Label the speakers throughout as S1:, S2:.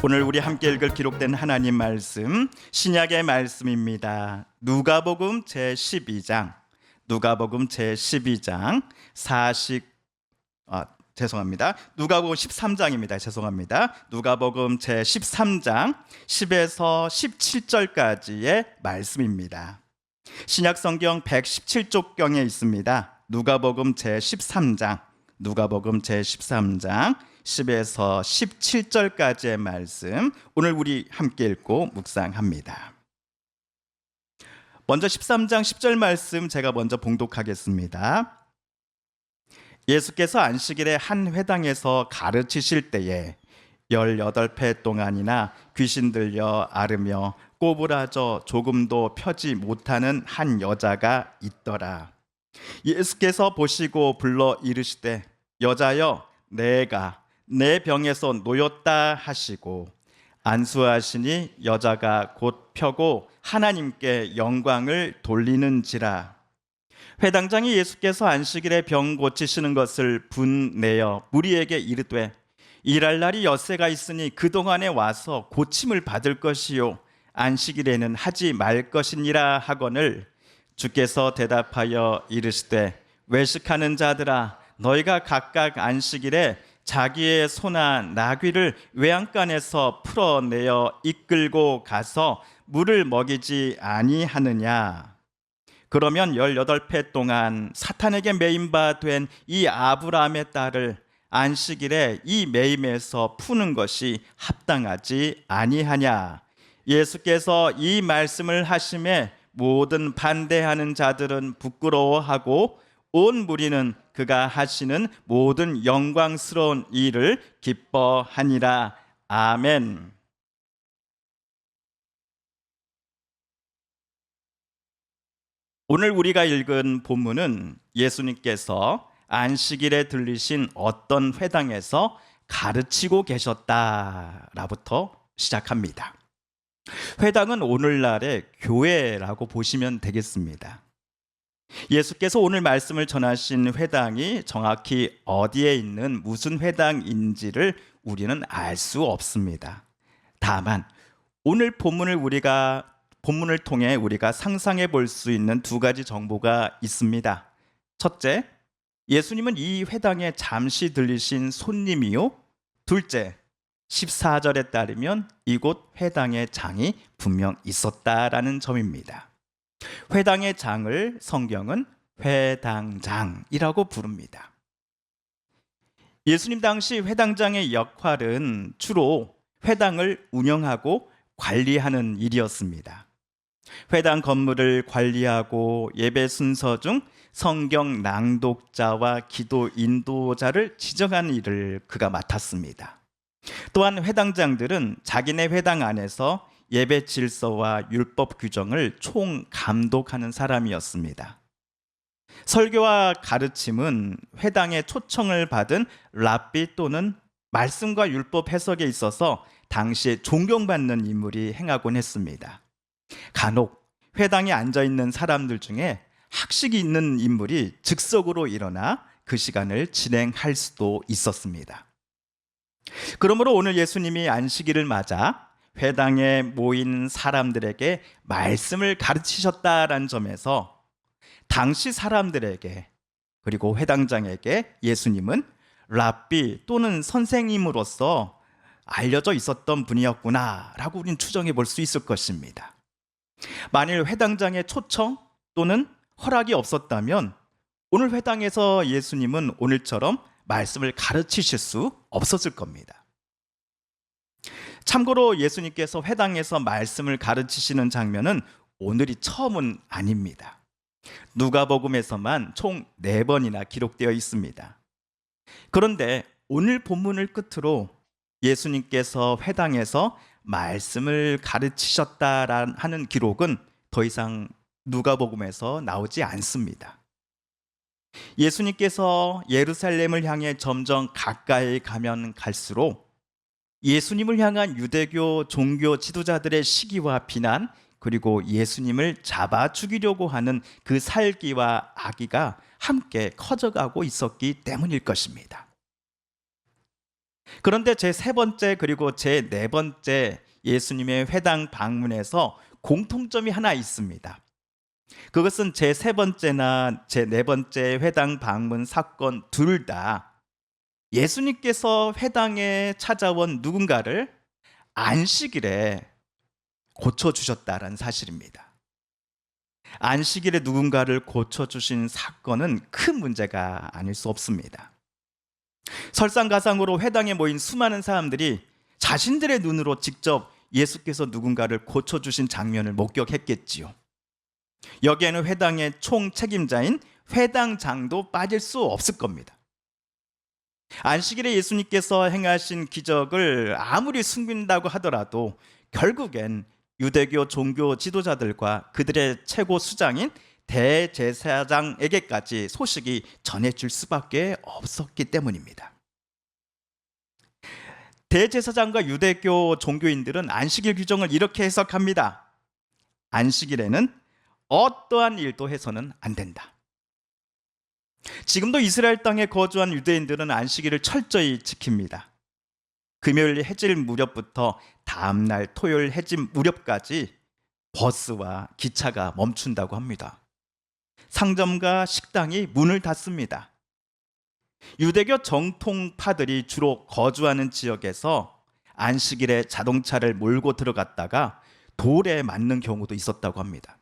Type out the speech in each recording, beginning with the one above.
S1: 오늘 우리 함께 읽을 기록된 하나님 말씀 신약의 말씀입니다. 누가복음 제12장 누가복음 제12장 누가복음 13장입니다. 죄송합니다. 누가복음 제13장 10에서 17절까지의 말씀입니다. 신약 성경 117쪽경에 있습니다. 누가복음 제13장 10에서 17절까지의 말씀 오늘 우리 함께 읽고 묵상합니다. 먼저 13장 10절 말씀 제가 먼저 봉독하겠습니다. 예수께서 안식일에 한 회당에서 가르치실 때에 18회 동안이나 귀신 들려 앓으며 꼬부라져 조금도 펴지 못하는 한 여자가 있더라. 예수께서 보시고 불러 이르시되 여자여 내가 내 병에서 놓였다 하시고 안수하시니 여자가 곧 펴고 하나님께 영광을 돌리는지라. 회당장이 예수께서 안식일에 병 고치시는 것을 분내어 무리에게 이르되 일할 날이 엿새가 있으니 그동안에 와서 고침을 받을 것이요 안식일에는 하지 말 것이니라 하거늘 주께서 대답하여 이르시되 외식하는 자들아 너희가 각각 안식일에 자기의 소나 나귀를 외양간에서 풀어내어 이끌고 가서 물을 먹이지 아니하느냐. 그러면 18회 동안 사탄에게 매임바 된 이 아브라함의 딸을 안식일에 이 매임에서 푸는 것이 합당하지 아니하냐. 예수께서 이 말씀을 하심에 모든 반대하는 자들은 부끄러워하고 온 무리는 그가 하시는 모든 영광스러운 일을 기뻐하니라. 아멘. 오늘 우리가 읽은 본문은 예수님께서 안식일에 들리신 어떤 회당에서 가르치고 계셨다라부터 시작합니다. 회당은 오늘날의 교회라고 보시면 되겠습니다. 예수께서 오늘 말씀을 전하신 회당이 정확히 어디에 있는 무슨 회당인지를 우리는 알 수 없습니다. 다만 오늘 본문을 통해 우리가 상상해 볼 수 있는 두 가지 정보가 있습니다. 첫째, 예수님은 이 회당에 잠시 들리신 손님이요. 둘째, 14절에 따르면 이곳 회당의 장이 분명 있었다라는 점입니다. 회당의 장을 성경은 회당장이라고 부릅니다. 예수님 당시 회당장의 역할은 주로 회당을 운영하고 관리하는 일이었습니다. 회당 건물을 관리하고 예배 순서 중 성경 낭독자와 기도 인도자를 지정하는 일을 그가 맡았습니다. 또한 회당장들은 자기네 회당 안에서 예배 질서와 율법 규정을 총 감독하는 사람이었습니다. 설교와 가르침은 회당의 초청을 받은 랍비 또는 말씀과 율법 해석에 있어서 당시에 존경받는 인물이 행하곤 했습니다. 간혹 회당에 앉아있는 사람들 중에 학식이 있는 인물이 즉석으로 일어나 그 시간을 진행할 수도 있었습니다. 그러므로 오늘 예수님이 안식일을 맞아 회당에 모인 사람들에게 말씀을 가르치셨다라는 점에서 당시 사람들에게 그리고 회당장에게 예수님은 랍비 또는 선생님으로서 알려져 있었던 분이었구나라고 우리는 추정해 볼 수 있을 것입니다. 만일 회당장의 초청 또는 허락이 없었다면 오늘 회당에서 예수님은 오늘처럼 말씀을 가르치실 수 없었을 겁니다. 참고로 예수님께서 회당에서 말씀을 가르치시는 장면은 오늘이 처음은 아닙니다. 누가복음에서만 총 4번이나 기록되어 있습니다. 그런데 오늘 본문을 끝으로 예수님께서 회당에서 말씀을 가르치셨다는 기록은 더 이상 누가복음에서 나오지 않습니다. 예수님께서 예루살렘을 향해 점점 가까이 가면 갈수록 예수님을 향한 유대교 종교 지도자들의 시기와 비난 그리고 예수님을 잡아 죽이려고 하는 그 살기와 악의가 함께 커져가고 있었기 때문일 것입니다. 그런데 제 세 번째 그리고 제 네 번째 예수님의 회당 방문에서 공통점이 하나 있습니다. 그것은 제 세 번째나 제 네 번째 회당 방문 사건 둘 다 예수님께서 회당에 찾아온 누군가를 안식일에 고쳐주셨다는 사실입니다. 안식일에 누군가를 고쳐주신 사건은 큰 문제가 아닐 수 없습니다. 설상가상으로 회당에 모인 수많은 사람들이 자신들의 눈으로 직접 예수께서 누군가를 고쳐주신 장면을 목격했겠지요. 여기에는 회당의 총 책임자인 회당장도 빠질 수 없을 겁니다. 안식일에 예수님께서 행하신 기적을 아무리 숨긴다고 하더라도 결국엔 유대교 종교 지도자들과 그들의 최고 수장인 대제사장에게까지 소식이 전해질 수밖에 없었기 때문입니다. 대제사장과 유대교 종교인들은 안식일 규정을 이렇게 해석합니다. 안식일에는 어떠한 일도 해서는 안 된다. 지금도 이스라엘 땅에 거주한 유대인들은 안식일을 철저히 지킵니다. 금요일 해질 무렵부터 다음날 토요일 해질 무렵까지 버스와 기차가 멈춘다고 합니다. 상점과 식당이 문을 닫습니다. 유대교 정통파들이 주로 거주하는 지역에서 안식일에 자동차를 몰고 들어갔다가 돌에 맞는 경우도 있었다고 합니다.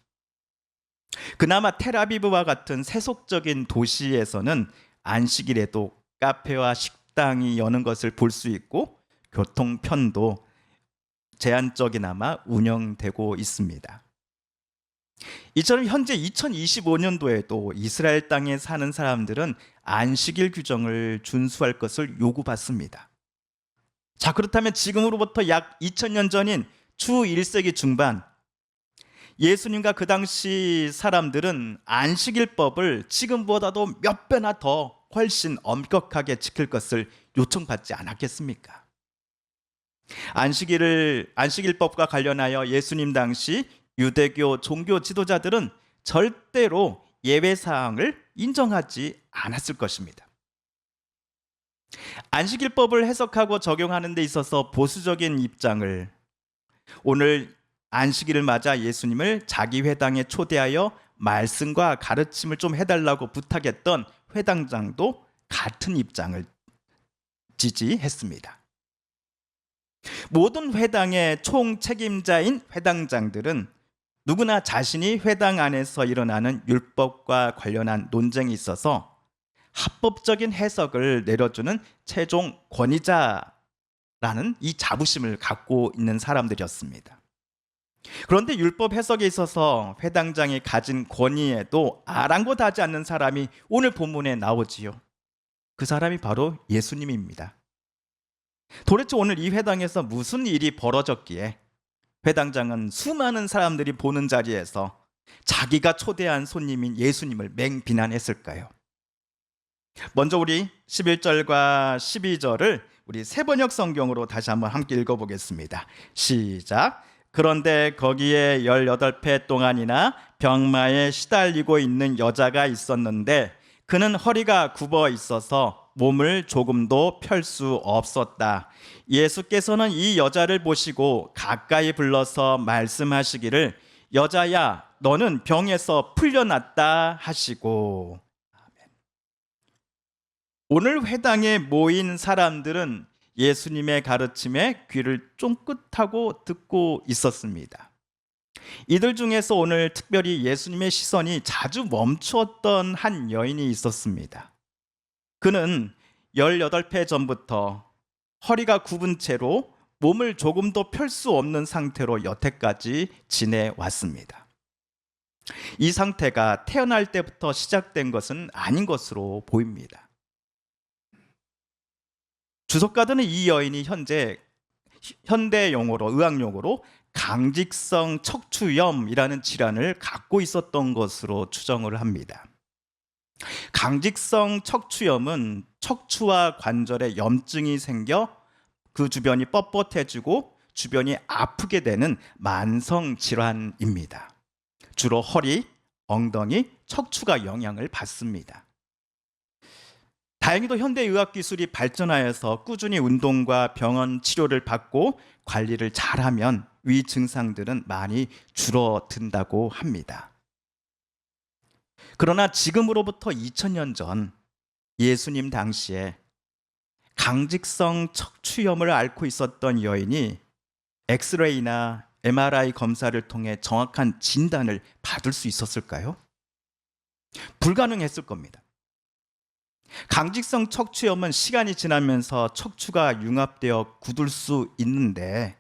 S1: 그나마 텔아비브와 같은 세속적인 도시에서는 안식일에도 카페와 식당이 여는 것을 볼 수 있고 교통편도 제한적이나마 운영되고 있습니다. 이처럼 현재 2025년도에도 이스라엘 땅에 사는 사람들은 안식일 규정을 준수할 것을 요구받습니다. 자, 그렇다면 지금으로부터 약 2000년 전인 주 1세기 중반 예수님과 그 당시 사람들은 안식일법을 지금보다도 몇 배나 더 훨씬 엄격하게 지킬 것을 요청받지 않았겠습니까? 안식일법과 관련하여 예수님 당시 유대교 종교 지도자들은 절대로 예외 사항을 인정하지 않았을 것입니다. 안식일법을 해석하고 적용하는 데 있어서 보수적인 입장을 오늘 안식일을 맞아 예수님을 자기 회당에 초대하여 말씀과 가르침을 좀 해달라고 부탁했던 회당장도 같은 입장을 지지했습니다. 모든 회당의 총 책임자인 회당장들은 누구나 자신이 회당 안에서 일어나는 율법과 관련한 논쟁이 있어서 합법적인 해석을 내려주는 최종 권위자라는 이 자부심을 갖고 있는 사람들이었습니다. 그런데 율법 해석에 있어서 회당장이 가진 권위에도 아랑곳하지 않는 사람이 오늘 본문에 나오지요. 그 사람이 바로 예수님입니다. 도대체 오늘 이 회당에서 무슨 일이 벌어졌기에 회당장은 수많은 사람들이 보는 자리에서 자기가 초대한 손님인 예수님을 맹비난했을까요? 먼저 우리 11절과 12절을 우리 세번역 성경으로 다시 한번 함께 읽어보겠습니다. 시작. 그런데 거기에 18회 동안이나 병마에 시달리고 있는 여자가 있었는데 그는 허리가 굽어 있어서 몸을 조금도 펼 수 없었다. 예수께서는 이 여자를 보시고 가까이 불러서 말씀하시기를 여자야 너는 병에서 풀려났다 하시고. 아멘. 오늘 회당에 모인 사람들은 예수님의 가르침에 귀를 쫑긋하고 듣고 있었습니다. 이들 중에서 오늘 특별히 예수님의 시선이 자주 멈추었던 한 여인이 있었습니다. 그는 18회 전부터 허리가 굽은 채로 몸을 조금도 펼 수 없는 상태로 여태까지 지내왔습니다. 이 상태가 태어날 때부터 시작된 것은 아닌 것으로 보입니다. 주석가들은 이 여인이 현대 용어로 의학 용어로 강직성 척추염이라는 질환을 갖고 있었던 것으로 추정을 합니다. 강직성 척추염은 척추와 관절에 염증이 생겨 그 주변이 뻣뻣해지고 주변이 아프게 되는 만성 질환입니다. 주로 허리, 엉덩이, 척추가 영향을 받습니다. 다행히도 현대 의학 기술이 발전하여서 꾸준히 운동과 병원 치료를 받고 관리를 잘하면 위 증상들은 많이 줄어든다고 합니다. 그러나 지금으로부터 2000년 전 예수님 당시에 강직성 척추염을 앓고 있었던 여인이 엑스레이나 MRI 검사를 통해 정확한 진단을 받을 수 있었을까요? 불가능했을 겁니다. 강직성 척추염은 시간이 지나면서 척추가 융합되어 굳을 수 있는데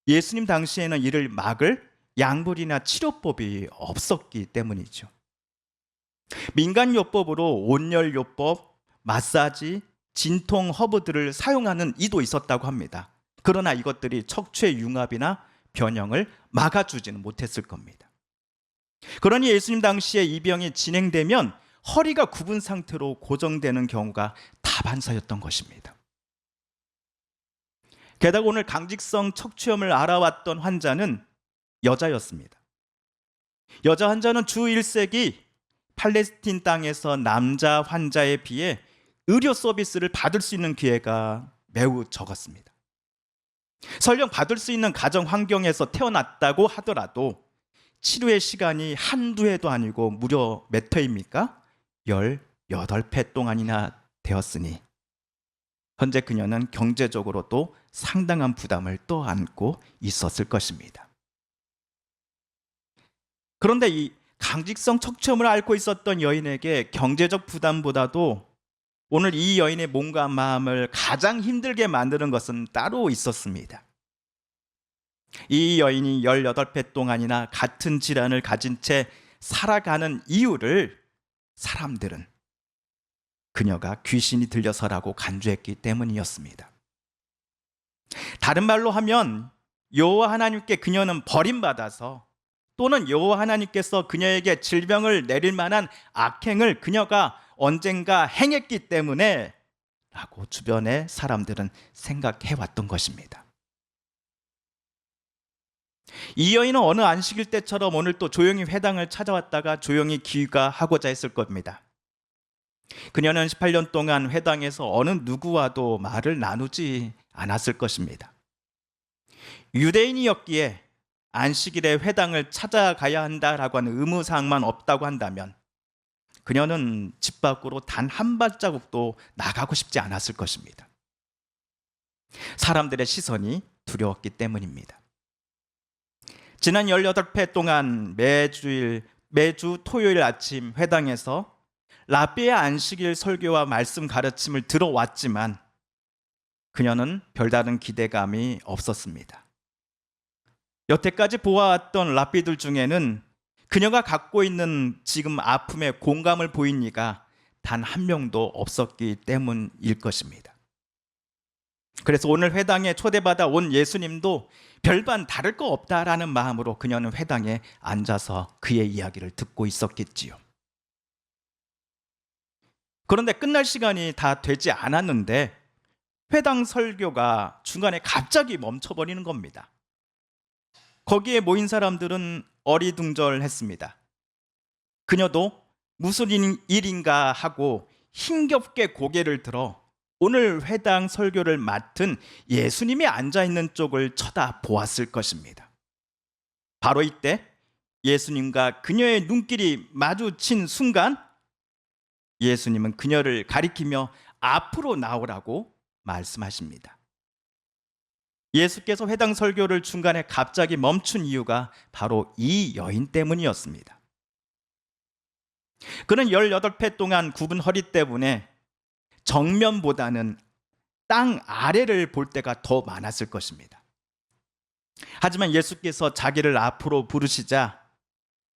S1: 예수님 당시에는 이를 막을 약물이나 치료법이 없었기 때문이죠. 민간요법으로 온열요법, 마사지, 진통 허브들을 사용하는 이도 있었다고 합니다. 그러나 이것들이 척추의 융합이나 변형을 막아주지는 못했을 겁니다. 그러니 예수님 당시에 이 병이 진행되면 허리가 굽은 상태로 고정되는 경우가 다반사였던 것입니다. 게다가 오늘 강직성 척추염을 알아왔던 환자는 여자였습니다. 여자 환자는 주 1세기 팔레스틴 땅에서 남자 환자에 비해 의료 서비스를 받을 수 있는 기회가 매우 적었습니다. 설령 받을 수 있는 가정 환경에서 태어났다고 하더라도 치료의 시간이 한두 해도 아니고 무려 몇 회입니까? 18회 동안이나 되었으니 현재 그녀는 경제적으로도 상당한 부담을 또 안고 있었을 것입니다. 그런데 이 강직성 척추염을 앓고 있었던 여인에게 경제적 부담보다도 오늘 이 여인의 몸과 마음을 가장 힘들게 만드는 것은 따로 있었습니다. 이 여인이 18회 동안이나 같은 질환을 가진 채 살아가는 이유를 사람들은 그녀가 귀신이 들려서라고 간주했기 때문이었습니다. 다른 말로 하면 여호와 하나님께 그녀는 버림받아서 또는 여호와 하나님께서 그녀에게 질병을 내릴 만한 악행을 그녀가 언젠가 행했기 때문에 라고 주변의 사람들은 생각해왔던 것입니다. 이 여인은 어느 안식일 때처럼 오늘 또 조용히 회당을 찾아왔다가 조용히 귀가하고자 했을 겁니다. 그녀는 18년 동안 회당에서 어느 누구와도 말을 나누지 않았을 것입니다. 유대인이었기에 안식일에 회당을 찾아가야 한다라고 하는 의무사항만 없다고 한다면 그녀는 집 밖으로 단 한 발자국도 나가고 싶지 않았을 것입니다. 사람들의 시선이 두려웠기 때문입니다. 지난 18회 동안 매주 토요일 아침 회당에서 랍비의 안식일 설교와 말씀 가르침을 들어왔지만 그녀는 별다른 기대감이 없었습니다. 여태까지 보아왔던 랍비들 중에는 그녀가 갖고 있는 지금 아픔에 공감을 보인 이가 단 한 명도 없었기 때문일 것입니다. 그래서 오늘 회당에 초대받아 온 예수님도 별반 다를 거 없다라는 마음으로 그녀는 회당에 앉아서 그의 이야기를 듣고 있었겠지요. 그런데 끝날 시간이 다 되지 않았는데 회당 설교가 중간에 갑자기 멈춰버리는 겁니다. 거기에 모인 사람들은 어리둥절했습니다. 그녀도 무슨 일인가 하고 힘겹게 고개를 들어 오늘 회당 설교를 맡은 예수님이 앉아있는 쪽을 쳐다보았을 것입니다. 바로 이때 예수님과 그녀의 눈길이 마주친 순간 예수님은 그녀를 가리키며 앞으로 나오라고 말씀하십니다. 예수께서 회당 설교를 중간에 갑자기 멈춘 이유가 바로 이 여인 때문이었습니다. 그는 18회 동안 굽은 허리 때문에 정면보다는 땅 아래를 볼 때가 더 많았을 것입니다. 하지만 예수께서 자기를 앞으로 부르시자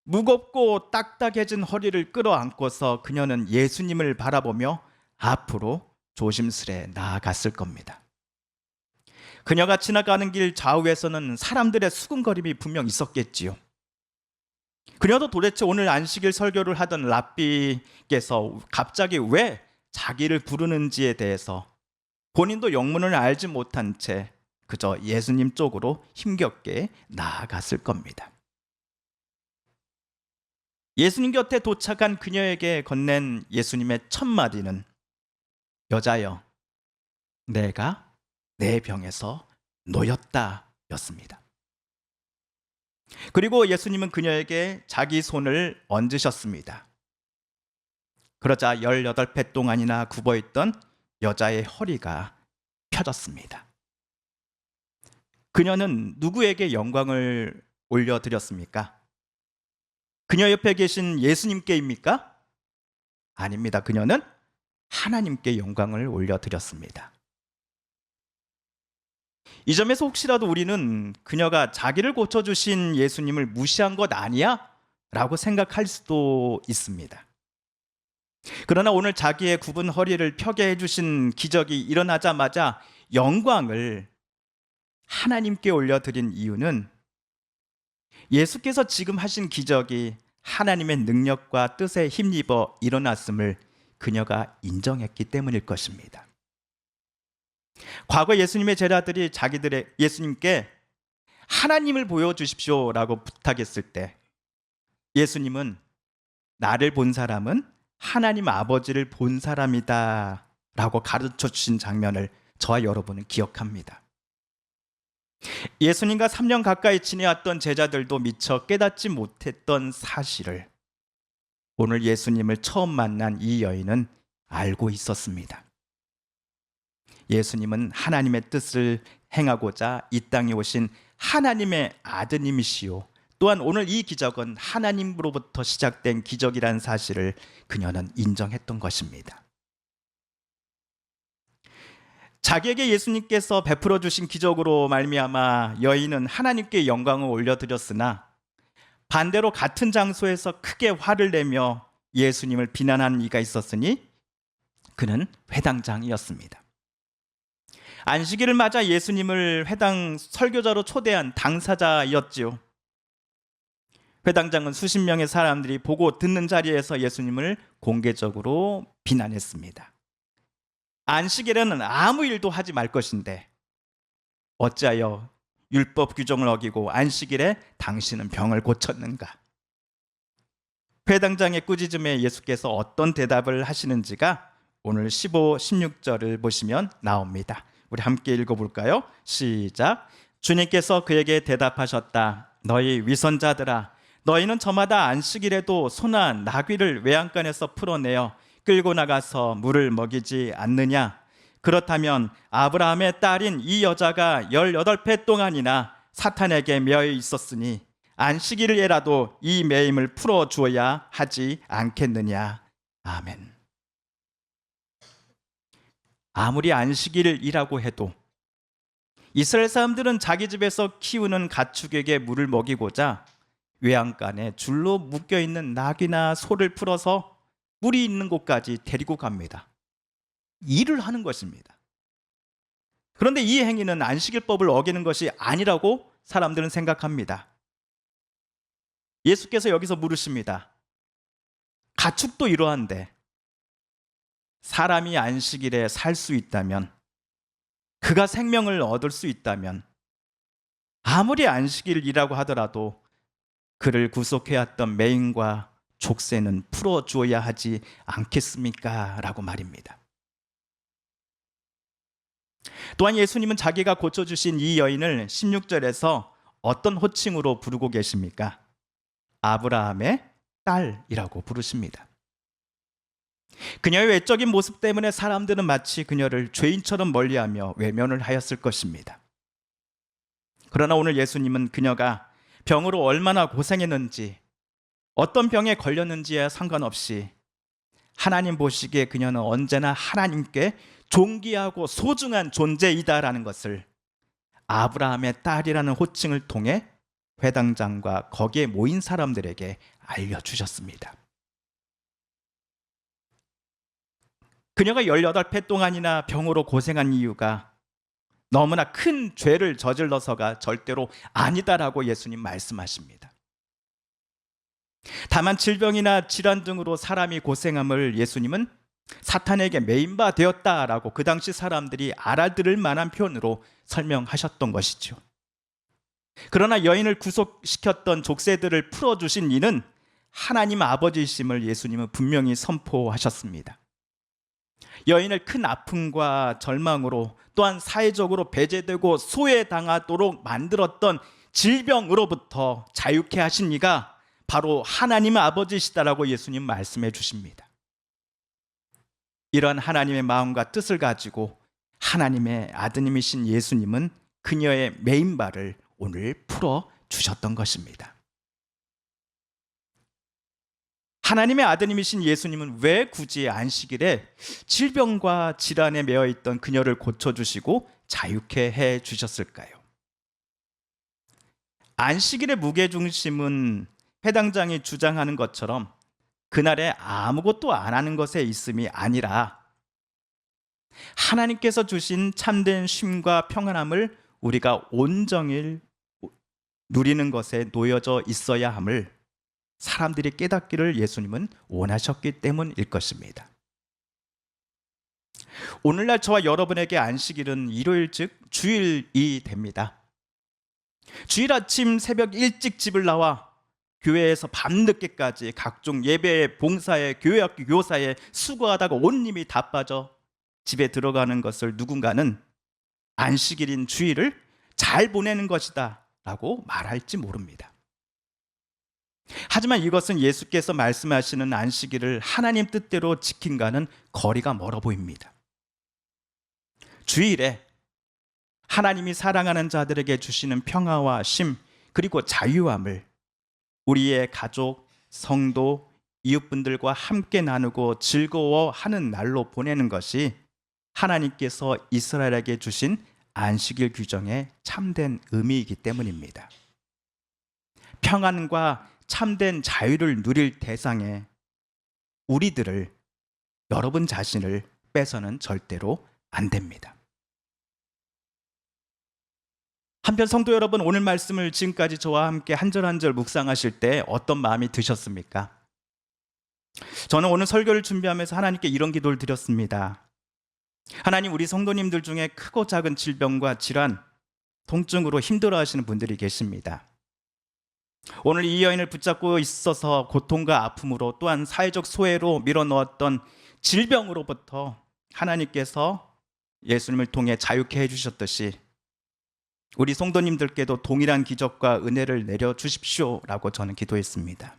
S1: 무겁고 딱딱해진 허리를 끌어안고서 그녀는 예수님을 바라보며 앞으로 조심스레 나아갔을 겁니다. 그녀가 지나가는 길 좌우에서는 사람들의 수군거림이 분명 있었겠지요. 그녀도 도대체 오늘 안식일 설교를 하던 랍비께서 갑자기 왜 자기를 부르는지에 대해서 본인도 영문을 알지 못한 채 그저 예수님 쪽으로 힘겹게 나아갔을 겁니다. 예수님 곁에 도착한 그녀에게 건넨 예수님의 첫 마디는 여자여, 내가 내 병에서 놓였다 였습니다. 그리고 예수님은 그녀에게 자기 손을 얹으셨습니다. 그러자 18배 동안이나 굽어있던 여자의 허리가 펴졌습니다. 그녀는 누구에게 영광을 올려드렸습니까? 그녀 옆에 계신 예수님께입니까? 아닙니다. 그녀는 하나님께 영광을 올려드렸습니다. 이 점에서 혹시라도 우리는 그녀가 자기를 고쳐주신 예수님을 무시한 것 아니야? 라고 생각할 수도 있습니다. 그러나 오늘 자기의 굽은 허리를 펴게 해주신 기적이 일어나자마자 영광을 하나님께 올려드린 이유는 예수께서 지금 하신 기적이 하나님의 능력과 뜻에 힘입어 일어났음을 그녀가 인정했기 때문일 것입니다. 과거 예수님의 제자들이 자기들의 예수님께 하나님을 보여주십시오라고 부탁했을 때 예수님은 나를 본 사람은 하나님 아버지를 본 사람이다 라고 가르쳐 주신 장면을 저와 여러분은 기억합니다. 예수님과 3년 가까이 지내왔던 제자들도 미처 깨닫지 못했던 사실을 오늘 예수님을 처음 만난 이 여인은 알고 있었습니다. 예수님은 하나님의 뜻을 행하고자 이 땅에 오신 하나님의 아드님이시오. 또한 오늘 이 기적은 하나님으로부터 시작된 기적이라는 사실을 그녀는 인정했던 것입니다. 자기에게 예수님께서 베풀어 주신 기적으로 말미암아 여인은 하나님께 영광을 올려드렸으나 반대로 같은 장소에서 크게 화를 내며 예수님을 비난한 이가 있었으니 그는 회당장이었습니다. 안식일을 맞아 예수님을 회당 설교자로 초대한 당사자였지요. 회당장은 수십 명의 사람들이 보고 듣는 자리에서 예수님을 공개적으로 비난했습니다. 안식일에는 아무 일도 하지 말 것인데 어찌하여 율법 규정을 어기고 안식일에 당신은 병을 고쳤는가? 회당장의 꾸짖음에 예수께서 어떤 대답을 하시는지가 오늘 15, 16절을 보시면 나옵니다. 우리 함께 읽어볼까요? 시작. 주님께서 그에게 대답하셨다. 너희 위선자들아, 너희는 저마다 안식일에도 소나 나귀를 외양간에서 풀어내어 끌고 나가서 물을 먹이지 않느냐? 그렇다면 아브라함의 딸인 이 여자가 18배 동안이나 사탄에게 매여 있었으니 안식일에라도 이 매임을 풀어주어야 하지 않겠느냐? 아멘. 아무리 안식일이라고 해도 이스라엘 사람들은 자기 집에서 키우는 가축에게 물을 먹이고자 외양간에 줄로 묶여있는 낙이나 소를 풀어서 물이 있는 곳까지 데리고 갑니다. 일을 하는 것입니다. 그런데 이 행위는 안식일법을 어기는 것이 아니라고 사람들은 생각합니다. 예수께서 여기서 물으십니다. 가축도 이러한데 사람이 안식일에 살 수 있다면, 그가 생명을 얻을 수 있다면 아무리 안식일이라고 하더라도 그를 구속해왔던 매인과 족쇄는 풀어주어야 하지 않겠습니까? 라고 말입니다. 또한 예수님은 자기가 고쳐주신 이 여인을 16절에서 어떤 호칭으로 부르고 계십니까? 아브라함의 딸이라고 부르십니다. 그녀의 외적인 모습 때문에 사람들은 마치 그녀를 죄인처럼 멀리하며 외면을 하였을 것입니다. 그러나 오늘 예수님은 그녀가 병으로 얼마나 고생했는지, 어떤 병에 걸렸는지에 상관없이 하나님 보시기에 그녀는 언제나 하나님께 존귀하고 소중한 존재이다라는 것을 아브라함의 딸이라는 호칭을 통해 회당장과 거기에 모인 사람들에게 알려주셨습니다. 그녀가 18배 동안이나 병으로 고생한 이유가 너무나 큰 죄를 저질러서가 절대로 아니다라고 예수님 말씀하십니다. 다만 질병이나 질환 등으로 사람이 고생함을 예수님은 사탄에게 매인바 되었다라고 그 당시 사람들이 알아들을 만한 표현으로 설명하셨던 것이죠. 그러나 여인을 구속시켰던 족쇄들을 풀어주신 이는 하나님 아버지이심을 예수님은 분명히 선포하셨습니다. 여인을 큰 아픔과 절망으로 또한 사회적으로 배제되고 소외당하도록 만들었던 질병으로부터 자유케 하신 이가 바로 하나님의 아버지시다라고 예수님 말씀해 주십니다. 이런 하나님의 마음과 뜻을 가지고 하나님의 아드님이신 예수님은 그녀의 메인발을 오늘 풀어 주셨던 것입니다. 하나님의 아드님이신 예수님은 왜 굳이 안식일에 질병과 질환에 매여 있던 그녀를 고쳐주시고 자유케 해 주셨을까요? 안식일의 무게중심은 해당장이 주장하는 것처럼 그날에 아무것도 안 하는 것에 있음이 아니라 하나님께서 주신 참된 쉼과 평안함을 우리가 온종일 누리는 것에 놓여져 있어야 함을 사람들이 깨닫기를 예수님은 원하셨기 때문일 것입니다. 오늘날 저와 여러분에게 안식일은 일요일 즉 주일이 됩니다. 주일 아침 새벽 일찍 집을 나와 교회에서 밤늦게까지 각종 예배에 봉사에 교회학교 교사에 수고하다가 온 힘이 다 빠져 집에 들어가는 것을 누군가는 안식일인 주일을 잘 보내는 것이다 라고 말할지 모릅니다. 하지만 이것은 예수께서 말씀하시는 안식일을 하나님 뜻대로 지킨과는 거리가 멀어 보입니다. 주일에 하나님이 사랑하는 자들에게 주시는 평화와 쉼 그리고 자유함을 우리의 가족, 성도, 이웃분들과 함께 나누고 즐거워하는 날로 보내는 것이 하나님께서 이스라엘에게 주신 안식일 규정의 참된 의미이기 때문입니다. 평안과 참된 자유를 누릴 대상에 우리들을, 여러분 자신을 빼서는 절대로 안 됩니다. 한편 성도 여러분, 오늘 말씀을 지금까지 저와 함께 한 절 한 절 묵상하실 때 어떤 마음이 드셨습니까? 저는 오늘 설교를 준비하면서 하나님께 이런 기도를 드렸습니다. 하나님, 우리 성도님들 중에 크고 작은 질병과 질환, 통증으로 힘들어하시는 분들이 계십니다. 오늘 이 여인을 붙잡고 있어서 고통과 아픔으로 또한 사회적 소외로 밀어넣었던 질병으로부터 하나님께서 예수님을 통해 자유케 해주셨듯이 우리 성도님들께도 동일한 기적과 은혜를 내려주십시오라고 저는 기도했습니다.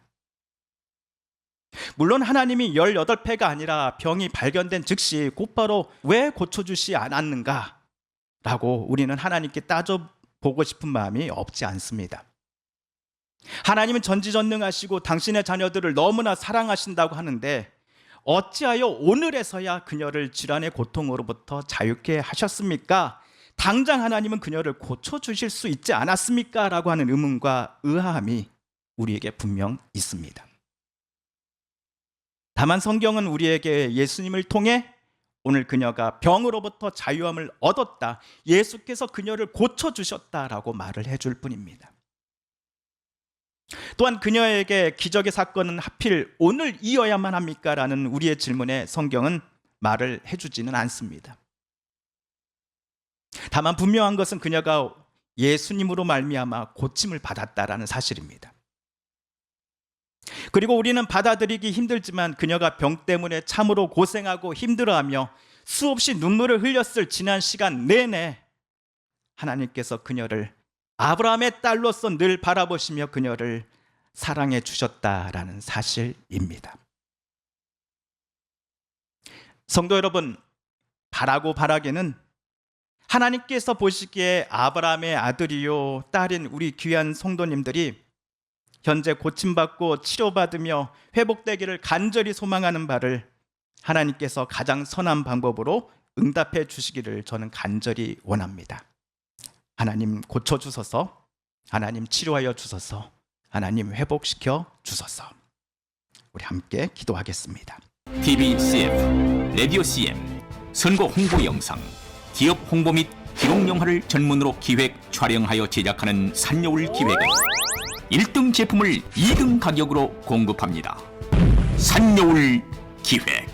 S1: 물론 하나님이 18패가 아니라 병이 발견된 즉시 곧바로 왜 고쳐주시 않았는가 라고 우리는 하나님께 따져보고 싶은 마음이 없지 않습니다. 하나님은 전지전능하시고 당신의 자녀들을 너무나 사랑하신다고 하는데 어찌하여 오늘에서야 그녀를 질환의 고통으로부터 자유케 하셨습니까? 당장 하나님은 그녀를 고쳐주실 수 있지 않았습니까? 라고 하는 의문과 의아함이 우리에게 분명 있습니다. 다만 성경은 우리에게 예수님을 통해 오늘 그녀가 병으로부터 자유함을 얻었다, 예수께서 그녀를 고쳐주셨다라고 말을 해줄 뿐입니다. 또한 그녀에게 기적의 사건은 하필 오늘이어야만 합니까? 라는 우리의 질문에 성경은 말을 해주지는 않습니다. 다만 분명한 것은 그녀가 예수님으로 말미암아 고침을 받았다라는 사실입니다. 그리고 우리는 받아들이기 힘들지만 그녀가 병 때문에 참으로 고생하고 힘들어하며 수없이 눈물을 흘렸을 지난 시간 내내 하나님께서 그녀를 아브라함의 딸로서 늘 바라보시며 그녀를 사랑해 주셨다라는 사실입니다. 성도 여러분, 바라기는 하나님께서 보시기에 아브라함의 아들이요 딸인 우리 귀한 성도님들이 현재 고침받고 치료받으며 회복되기를 간절히 소망하는 바를 하나님께서 가장 선한 방법으로 응답해 주시기를 저는 간절히 원합니다. 하나님 고쳐주소서, 하나님 치료하여 주소서, 하나님 회복시켜 주소서. 우리 함께 기도하겠습니다.
S2: TV CF, 라디오 CM, 선거 홍보 영상, 기업 홍보 및 기록 영화를 전문으로 기획, 촬영하여 제작하는 산여울 기획은 1등 제품을 2등 가격으로 공급합니다. 산여울 기획.